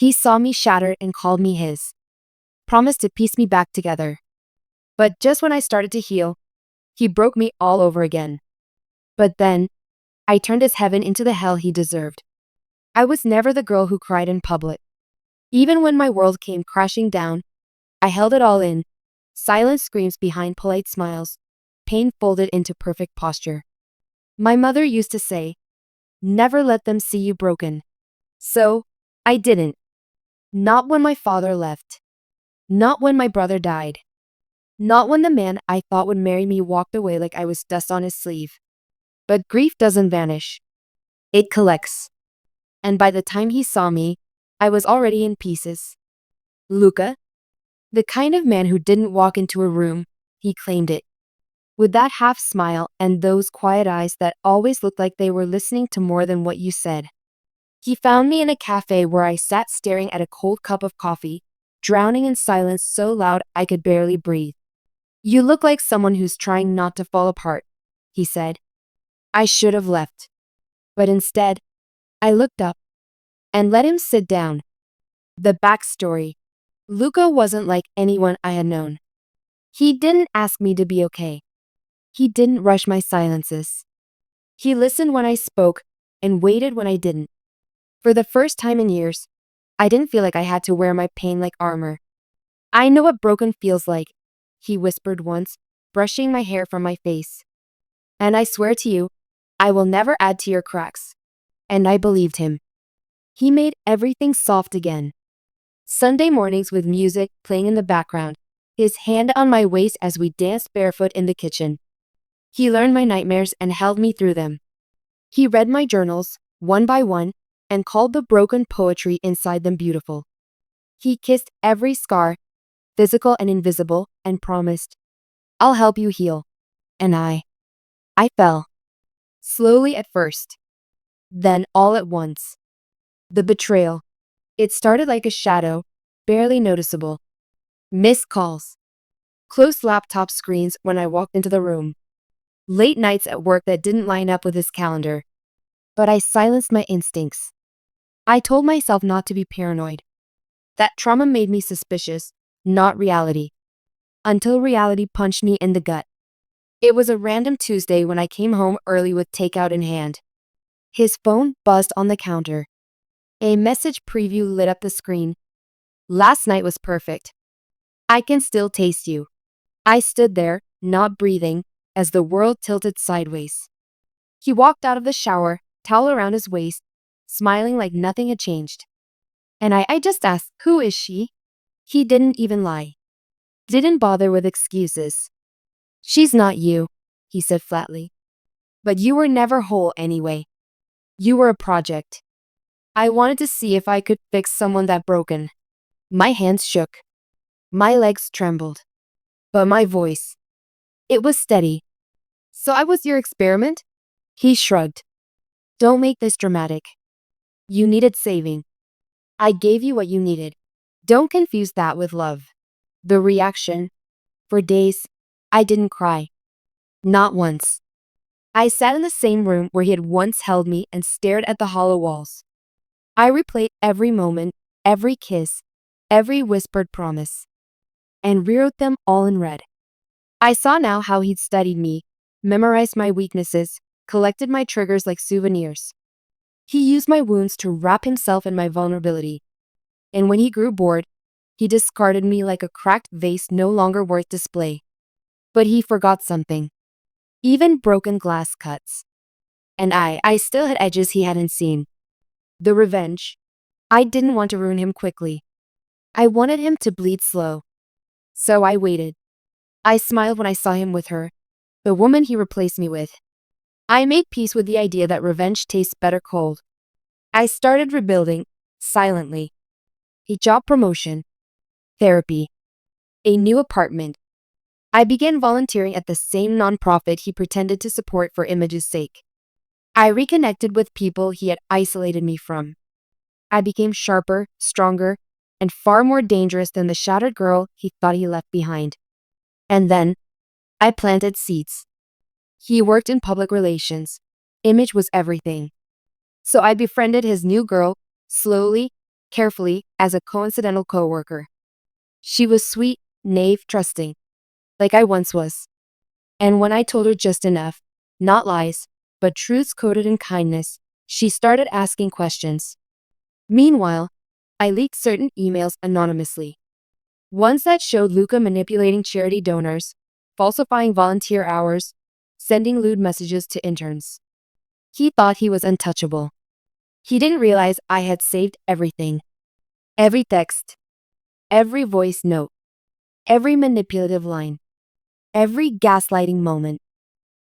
He saw me shattered and called me his. Promised to piece me back together. But just when I started to heal, he broke me all over again. But then, I turned his heaven into the hell he deserved. I was never the girl who cried in public. Even when my world came crashing down, I held it all in. Silent screams behind polite smiles, pain folded into perfect posture. My mother used to say, "Never let them see you broken." So, I didn't. Not when my father left. Not when my brother died. Not when the man I thought would marry me walked away like I was dust on his sleeve. But grief doesn't vanish. It collects. And by the time he saw me, I was already in pieces. Luca, the kind of man who didn't walk into a room, he claimed it. With that half smile and those quiet eyes that always looked like they were listening to more than what you said. He found me in a cafe where I sat staring at a cold cup of coffee, drowning in silence so loud I could barely breathe. "You look like someone who's trying not to fall apart," he said. I should have left. But instead, I looked up and let him sit down. The backstory. Luca wasn't like anyone I had known. He didn't ask me to be okay. He didn't rush my silences. He listened when I spoke and waited when I didn't. For the first time in years, I didn't feel like I had to wear my pain like armor. "I know what broken feels like," he whispered once, brushing my hair from my face. "And I swear to you, I will never add to your cracks." And I believed him. He made everything soft again. Sunday mornings with music playing in the background, his hand on my waist as we danced barefoot in the kitchen. He learned my nightmares and held me through them. He read my journals, one by one, and called the broken poetry inside them beautiful. He kissed every scar, physical and invisible, and promised, "I'll help you heal." And I fell. Slowly at first. Then all at once. The betrayal. It started like a shadow, barely noticeable. Missed calls. Closed laptop screens when I walked into the room. Late nights at work that didn't line up with his calendar. But I silenced my instincts. I told myself not to be paranoid. That trauma made me suspicious, not reality. Until reality punched me in the gut. It was a random Tuesday when I came home early with takeout in hand. His phone buzzed on the counter. A message preview lit up the screen. "Last night was perfect. I can still taste you." I stood there, not breathing, as the world tilted sideways. He walked out of the shower, towel around his waist, smiling like nothing had changed. And I just asked, "Who is she?" He didn't even lie. Didn't bother with excuses. "She's not you," he said flatly. "But you were never whole anyway. You were a project." I wanted to see if I could fix someone that broken. My hands shook. My legs trembled. But my voice, it was steady. "So I was your experiment?" He shrugged. "Don't make this dramatic. You needed saving. I gave you what you needed. Don't confuse that with love." The reaction. For days, I didn't cry. Not once. I sat in the same room where he had once held me and stared at the hollow walls. I replayed every moment, every kiss, every whispered promise, and rewrote them all in red. I saw now how he'd studied me, memorized my weaknesses, collected my triggers like souvenirs. He used my wounds to wrap himself in my vulnerability. And when he grew bored, he discarded me like a cracked vase no longer worth display. But he forgot something. Even broken glass cuts. And I still had edges he hadn't seen. The revenge. I didn't want to ruin him quickly. I wanted him to bleed slow. So I waited. I smiled when I saw him with her, the woman he replaced me with. I made peace with the idea that revenge tastes better cold. I started rebuilding, silently. A job promotion. Therapy. A new apartment. I began volunteering at the same nonprofit he pretended to support for image's sake. I reconnected with people he had isolated me from. I became sharper, stronger, and far more dangerous than the shattered girl he thought he left behind. And then, I planted seeds. He worked in public relations. Image was everything. So I befriended his new girl, slowly, carefully as a coincidental coworker. She was sweet, naive, trusting, like I once was. And when I told her just enough, not lies, but truths coded in kindness, she started asking questions. Meanwhile, I leaked certain emails anonymously. Ones that showed Luca manipulating charity donors, falsifying volunteer hours, sending lewd messages to interns. He thought he was untouchable. He didn't realize I had saved everything. Every text, every voice note, every manipulative line, every gaslighting moment.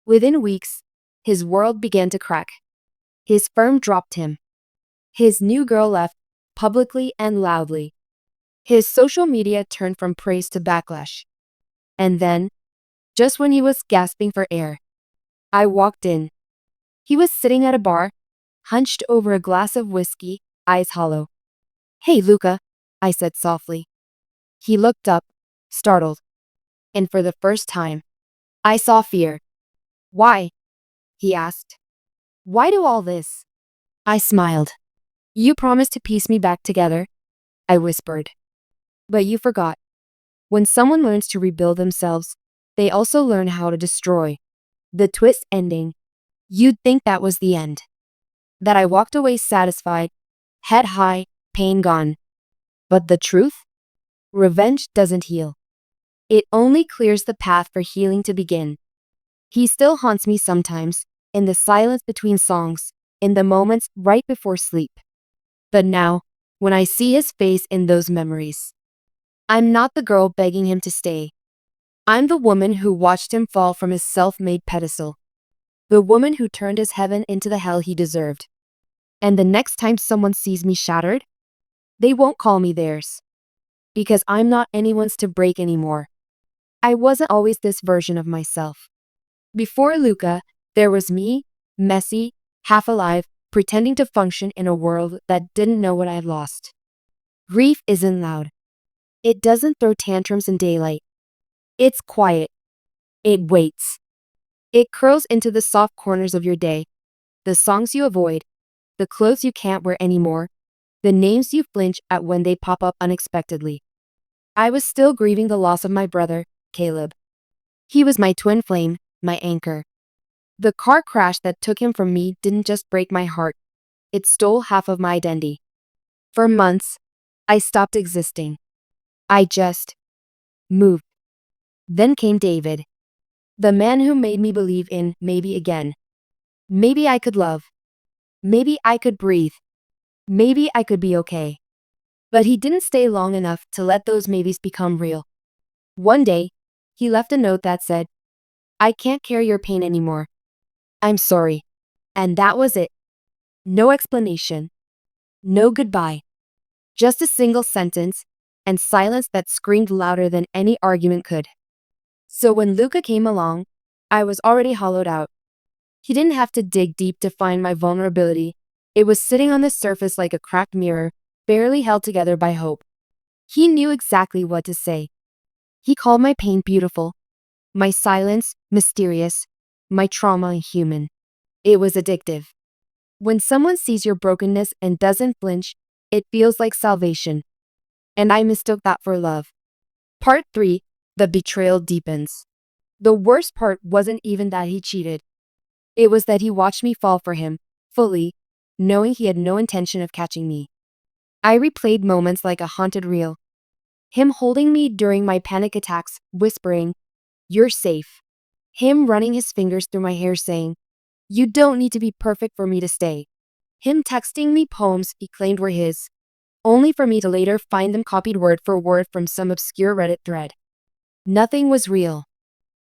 Within weeks, his world began to crack. His firm dropped him. His new girl left, publicly and loudly. His social media turned from praise to backlash. And then, just when he was gasping for air, I walked in. He was sitting at a bar, hunched over a glass of whiskey, eyes hollow. "Hey, Luca," I said softly. He looked up, startled. And for the first time, I saw fear. "Why?" he asked. "Why do all this?" I smiled. "You promised to piece me back together," I whispered. "But you forgot. When someone learns to rebuild themselves, they also learn how to destroy." The twist ending. You'd think that was the end. That I walked away satisfied, head high, pain gone. But the truth? Revenge doesn't heal. It only clears the path for healing to begin. He still haunts me sometimes, in the silence between songs, in the moments right before sleep. But now, when I see his face in those memories, I'm not the girl begging him to stay. I'm the woman who watched him fall from his self-made pedestal. The woman who turned his heaven into the hell he deserved. And the next time someone sees me shattered, they won't call me theirs. Because I'm not anyone's to break anymore. I wasn't always this version of myself. Before Luca, there was me, messy, half alive, pretending to function in a world that didn't know what I had lost. Grief isn't loud. It doesn't throw tantrums in daylight. It's quiet. It waits. It curls into the soft corners of your day, the songs you avoid, the clothes you can't wear anymore, the names you flinch at when they pop up unexpectedly. I was still grieving the loss of my brother, Caleb. He was my twin flame, my anchor. The car crash that took him from me didn't just break my heart, it stole half of my identity. For months, I stopped existing. I just moved. Then came David, the man who made me believe in maybe again. Maybe I could love. Maybe I could breathe. Maybe I could be okay. But he didn't stay long enough to let those maybes become real. One day, he left a note that said, "I can't carry your pain anymore. I'm sorry." And that was it. No explanation. No goodbye. Just a single sentence, and silence that screamed louder than any argument could. So when Luca came along, I was already hollowed out. He didn't have to dig deep to find my vulnerability. It was sitting on the surface like a cracked mirror, barely held together by hope. He knew exactly what to say. He called my pain beautiful, my silence mysterious, my trauma human. It was addictive. When someone sees your brokenness and doesn't flinch, it feels like salvation. And I mistook that for love. Part 3. The betrayal deepens. The worst part wasn't even that he cheated. It was that he watched me fall for him, fully, knowing he had no intention of catching me. I replayed moments like a haunted reel. Him holding me during my panic attacks, whispering, "You're safe." Him running his fingers through my hair saying, "You don't need to be perfect for me to stay." Him texting me poems he claimed were his, only for me to later find them copied word for word from some obscure Reddit thread. Nothing was real.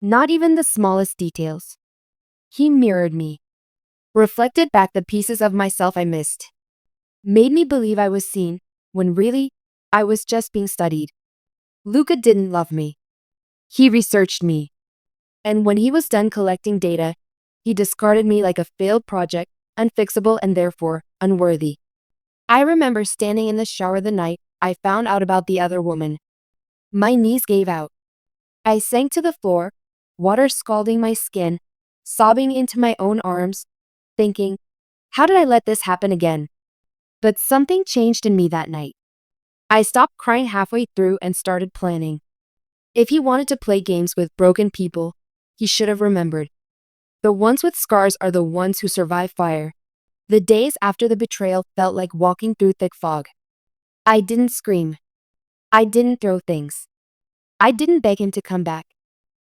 Not even the smallest details. He mirrored me. Reflected back the pieces of myself I missed. Made me believe I was seen, when really, I was just being studied. Luca didn't love me. He researched me. And when he was done collecting data, he discarded me like a failed project, unfixable and therefore unworthy. I remember standing in the shower the night I found out about the other woman. My knees gave out. I sank to the floor, water scalding my skin, sobbing into my own arms, thinking, how did I let this happen again? But something changed in me that night. I stopped crying halfway through and started planning. If he wanted to play games with broken people, he should have remembered. The ones with scars are the ones who survive fire. The days after the betrayal felt like walking through thick fog. I didn't scream. I didn't throw things. I didn't beg him to come back.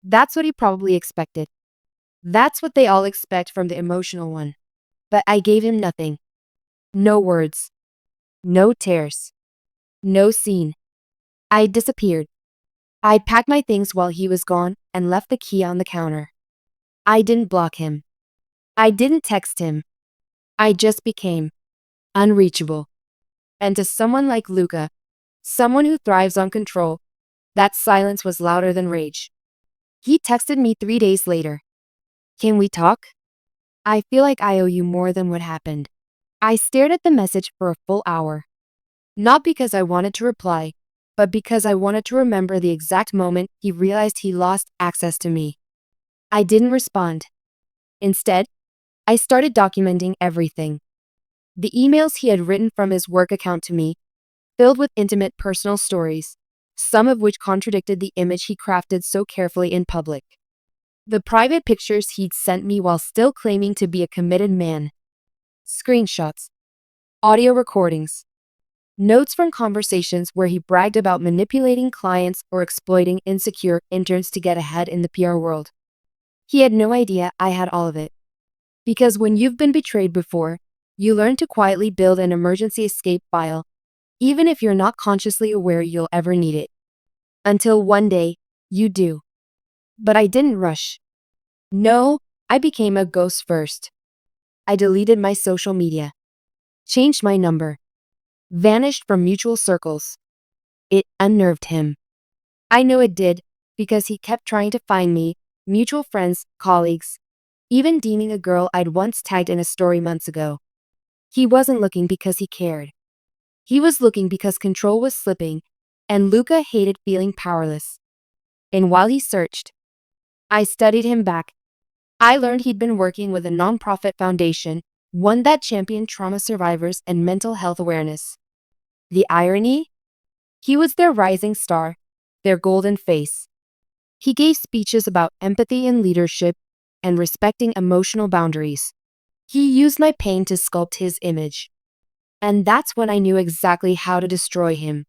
That's what he probably expected. That's what they all expect from the emotional one. But I gave him nothing. No words. No tears. No scene. I disappeared. I packed my things while he was gone and left the key on the counter. I didn't block him. I didn't text him. I just became unreachable. And to someone like Luca, someone who thrives on control, that silence was louder than rage. He texted me 3 days later. Can we talk? I feel like I owe you more than what happened. I stared at the message for a full hour. Not because I wanted to reply, but because I wanted to remember the exact moment he realized he lost access to me. I didn't respond. Instead, I started documenting everything. The emails he had written from his work account to me, filled with intimate personal stories, some of which contradicted the image he crafted so carefully in public. The private pictures he'd sent me while still claiming to be a committed man. Screenshots. Audio recordings. Notes from conversations where he bragged about manipulating clients or exploiting insecure interns to get ahead in the PR world. He had no idea I had all of it. Because when you've been betrayed before, you learn to quietly build an emergency escape file, even if you're not consciously aware you'll ever need it. Until one day, you do. But I didn't rush. No, I became a ghost first. I deleted my social media, changed my number, vanished from mutual circles. It unnerved him. I know it did, because he kept trying to find me, mutual friends, colleagues, even deeming a girl I'd once tagged in a story months ago. He wasn't looking because he cared. He was looking because control was slipping, and Luca hated feeling powerless. And while he searched, I studied him back. I learned he'd been working with a nonprofit foundation, one that championed trauma survivors and mental health awareness. The irony? He was their rising star, their golden face. He gave speeches about empathy and leadership and respecting emotional boundaries. He used my pain to sculpt his image. And that's when I knew exactly how to destroy him.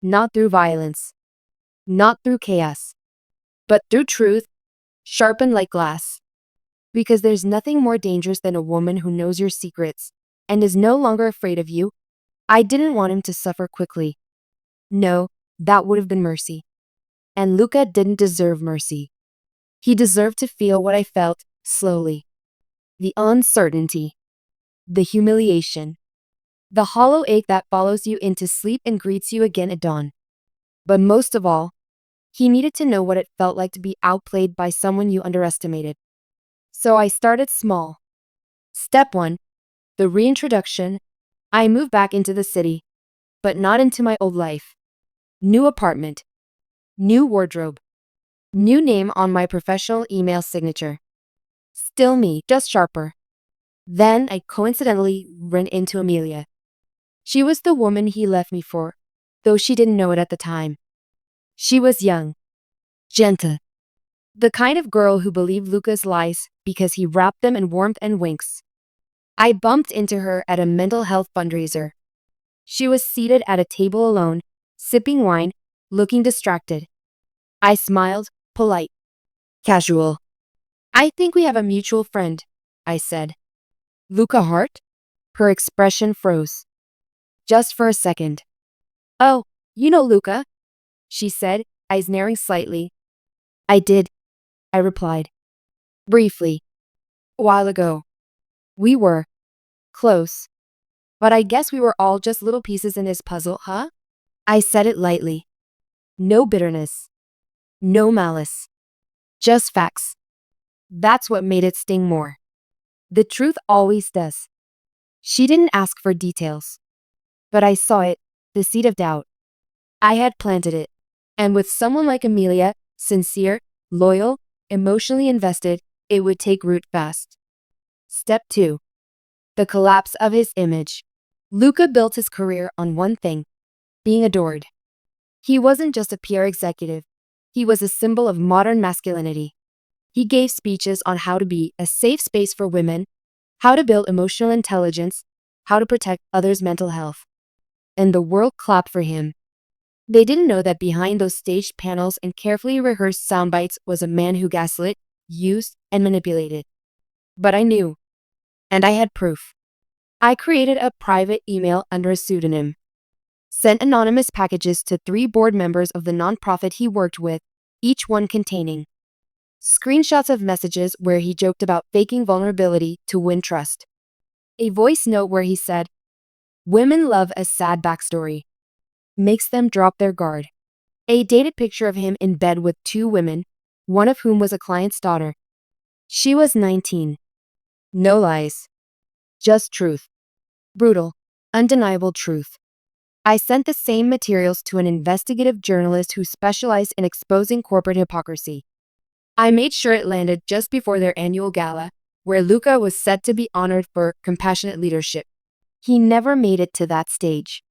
Not through violence, not through chaos, but through truth, sharpened like glass. Because there's nothing more dangerous than a woman who knows your secrets and is no longer afraid of you. I didn't want him to suffer quickly. No, that would have been mercy. And Luca didn't deserve mercy. He deserved to feel what I felt, slowly. The uncertainty, the humiliation, the hollow ache that follows you into sleep and greets you again at dawn. But most of all, he needed to know what it felt like to be outplayed by someone you underestimated. So I started small. Step 1, the reintroduction. I moved back into the city, but not into my old life. New apartment, new wardrobe, new name on my professional email signature. Still me, just sharper. Then I coincidentally ran into Amelia. She was the woman he left me for, though she didn't know it at the time. She was young, gentle, the kind of girl who believed Luca's lies because he wrapped them in warmth and winks. I bumped into her at a mental health fundraiser. She was seated at a table alone, sipping wine, looking distracted. I smiled, polite, casual. I think we have a mutual friend, I said. Luca Hart? Her expression froze. Just for a second. Oh, you know Luca, she said, eyes narrowing slightly. I did, I replied. Briefly. A while ago. We were close. But I guess we were all just little pieces in his puzzle, huh? I said it lightly. No bitterness. No malice. Just facts. That's what made it sting more. The truth always does. She didn't ask for details. But I saw it, the seed of doubt. I had planted it. And with someone like Amelia, sincere, loyal, emotionally invested, it would take root fast. Step 2. The collapse of his image. Luca built his career on one thing: being adored. He wasn't just a PR executive, he was a symbol of modern masculinity. He gave speeches on how to be a safe space for women, how to build emotional intelligence, how to protect others' mental health. And the world clapped for him. They didn't know that behind those staged panels and carefully rehearsed sound bites was a man who gaslit, used, and manipulated. But I knew, and I had proof. I created a private email under a pseudonym, sent anonymous packages to 3 board members of the nonprofit he worked with, each one containing screenshots of messages where he joked about faking vulnerability to win trust, a voice note where he said, "Women love a sad backstory. Makes them drop their guard." A dated picture of him in bed with 2 women, one of whom was a client's daughter. She was 19. No lies. Just truth. Brutal, undeniable truth. I sent the same materials to an investigative journalist who specialized in exposing corporate hypocrisy. I made sure it landed just before their annual gala, where Luca was set to be honored for compassionate leadership. He never made it to that stage.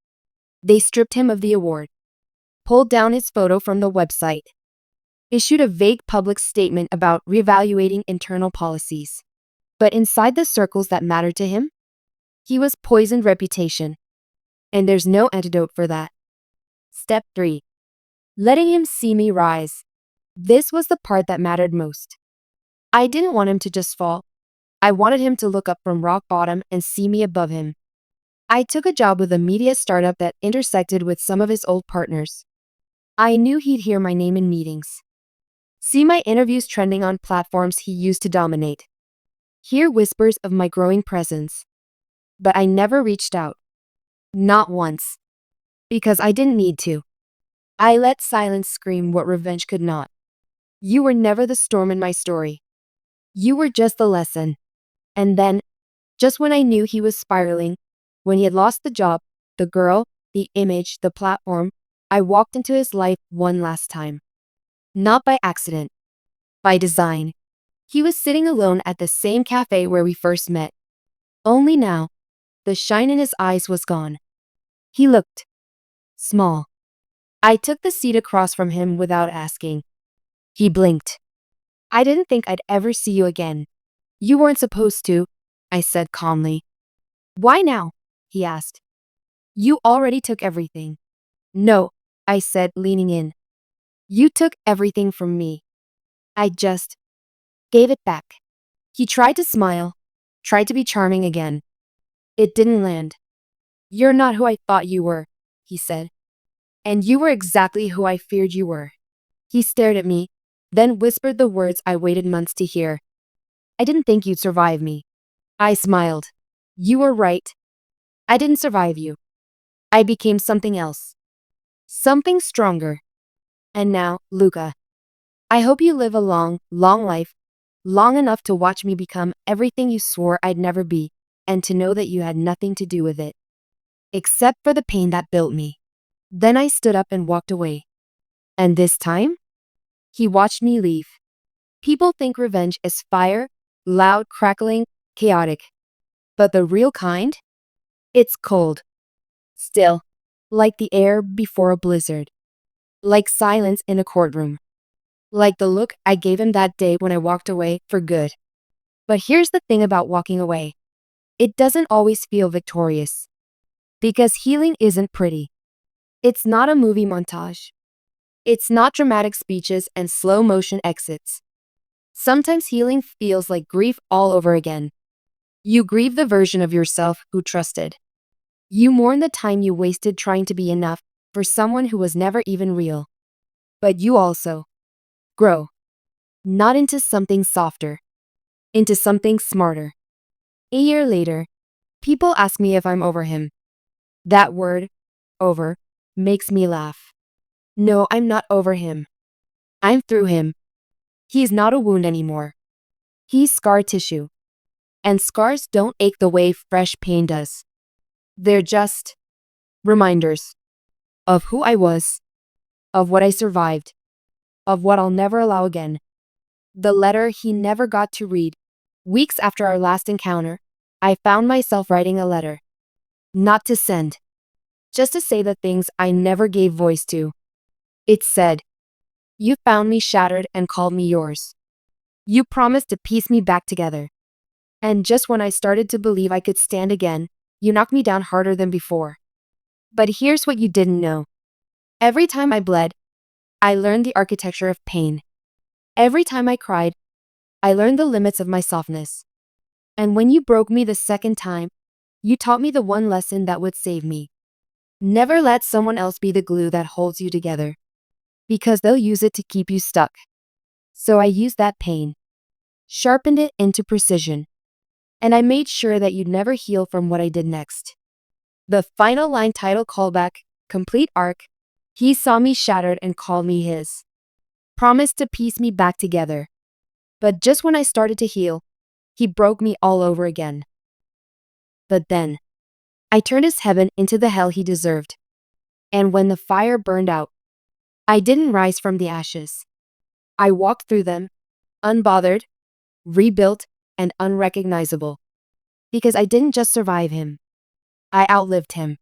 They stripped him of the award, pulled down his photo from the website, issued a vague public statement about reevaluating internal policies. But inside the circles that mattered to him, he was poisoned reputation. And there's no antidote for that. Step 3. Letting him see me rise. This was the part that mattered most. I didn't want him to just fall. I wanted him to look up from rock bottom and see me above him. I took a job with a media startup that intersected with some of his old partners. I knew he'd hear my name in meetings, see my interviews trending on platforms he used to dominate, hear whispers of my growing presence. But I never reached out. Not once. Because I didn't need to. I let silence scream what revenge could not. You were never the storm in my story. You were just the lesson. And then, just when I knew he was spiraling, when he had lost the job, the girl, the image, the platform, I walked into his life one last time. Not by accident. By design. He was sitting alone at the same cafe where we first met. Only now, the shine in his eyes was gone. He looked small. I took the seat across from him without asking. He blinked. "I didn't think I'd ever see you again." "You weren't supposed to," I said calmly. "Why now?" he asked. "You already took everything." "No," I said, leaning in. "You took everything from me. I just gave it back." He tried to smile, tried to be charming again. It didn't land. "You're not who I thought you were," he said. "And you were exactly who I feared you were." He stared at me, then whispered the words I waited months to hear. "I didn't think you'd survive me." I smiled. "You were right. I didn't survive you. I became something else. Something stronger. And now, Luca, I hope you live a long, long life, long enough to watch me become everything you swore I'd never be, and to know that you had nothing to do with it. Except for the pain that built me." Then I stood up and walked away. And this time, he watched me leave. People think revenge is fire, loud, crackling, chaotic. But the real kind? It's cold. Still. Like the air before a blizzard. Like silence in a courtroom. Like the look I gave him that day when I walked away for good. But here's the thing about walking away. It doesn't always feel victorious. Because healing isn't pretty. It's not a movie montage. It's not dramatic speeches and slow motion exits. Sometimes healing feels like grief all over again. You grieve the version of yourself who trusted. You mourn the time you wasted trying to be enough for someone who was never even real. But you also grow. Not into something softer. Into something smarter. A year later, people ask me if I'm over him. That word, over, makes me laugh. No, I'm not over him. I'm through him. He's not a wound anymore. He's scar tissue. And scars don't ache the way fresh pain does. They're just reminders of who I was, of what I survived, of what I'll never allow again. The letter he never got to read. Weeks after our last encounter, I found myself writing a letter. not to send, just to say the things I never gave voice to. It said, "You found me shattered and called me yours. You promised to piece me back together. And just when I started to believe I could stand again, you knocked me down harder than before." But here's what you didn't know. Every time I bled, I learned the architecture of pain. Every time I cried, I learned the limits of my softness. And when you broke me the second time, you taught me the one lesson that would save me. Never let someone else be the glue that holds you together, because they'll use it to keep you stuck. So I used that pain, sharpened it into precision, and I made sure that you'd never heal from what I did next. The final line title callback, complete arc, he saw me shattered and called me his. Promised to piece me back together. But just when I started to heal, he broke me all over again. But then, I turned his heaven into the hell he deserved. And when the fire burned out, I didn't rise from the ashes. I walked through them, unbothered, rebuilt, and unrecognizable. Because I didn't just survive him. I outlived him.